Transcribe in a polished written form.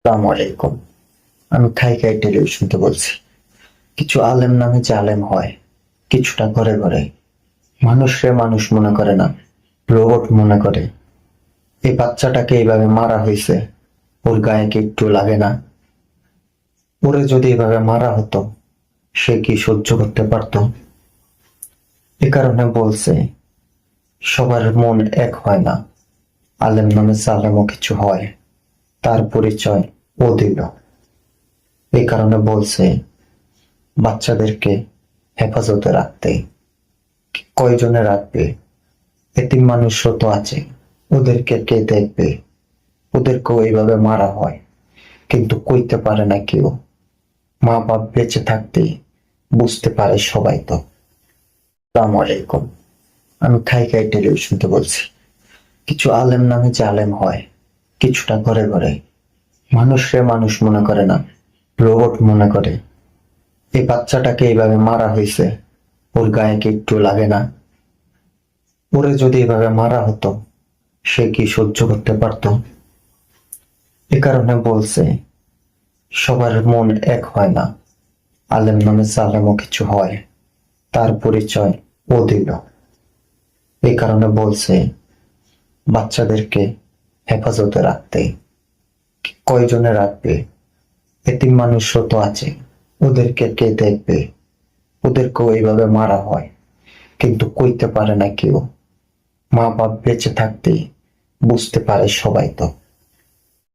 আসসালামু আলাইকুম। আমি খাই টেলিভিশন থেকে বলছি। কিছু আলেম নামে জালেম হয়, কিছুটা ঘরে ঘরে। মানুষরে মানুষ মনে করে না, রোবট মনে করে। এই বাচ্চাটাকে এইভাবে মারা হয়েছে, ওর গায়ে কি একটু লাগে না? ওরে যদি এভাবে মারা হতো, সে কি সহ্য করতে পারতো? এ কারণে বলছে, সবার মন এক হয় না। আলেম নামে জালেমও কিছু হয়, তার পরিচয় ও দিল। এই কারণে বলছে, বাচ্চাদেরকে হেফাজতে রাখতে। কয়জনে রাখবে? এতিম মানুষও তো আছে, ওদেরকে কে দেখবে? ওদেরকেও এইভাবে মারা হয়, কিন্তু কইতে পারে না কেউ। মা বাপ বেঁচে থাকতেই বুঝতে পারে সবাই তো। আসসালামু আলাইকুম। আমি খাই টেলিভিশন থেকে বলছি। কিছু আলেম নামে জালেম হয়, কিছুটা ঘরে ঘরে। মানুষরে মানুষ মনে করে না, রোবট মনে করে। এই বাচ্চাটাকে এইভাবে মারা হয়েছে, ওর গায়ে কি একটু লাগে না? ওরে যদি এভাবে মারা হতো, সে কি সহ্য করতে পারতো? এ কারণে বলছে, সবার মন এক হয় না। আলেম নামে জালেমও কিছু হয়, তার পরিচয় ও দিল। এই কারণে বলছে, বাচ্চাদেরকে হেফাজতে রাখতে। কয়জনে রাখবে? এতিম মানুষও তো আছে, ওদেরকে কে দেখবে? ওদেরকেও এইভাবে মারা হয়, কিন্তু কইতে পারে না কেউ। মা বাপ বেঁচে থাকতেই বুঝতে পারে সবাই তো।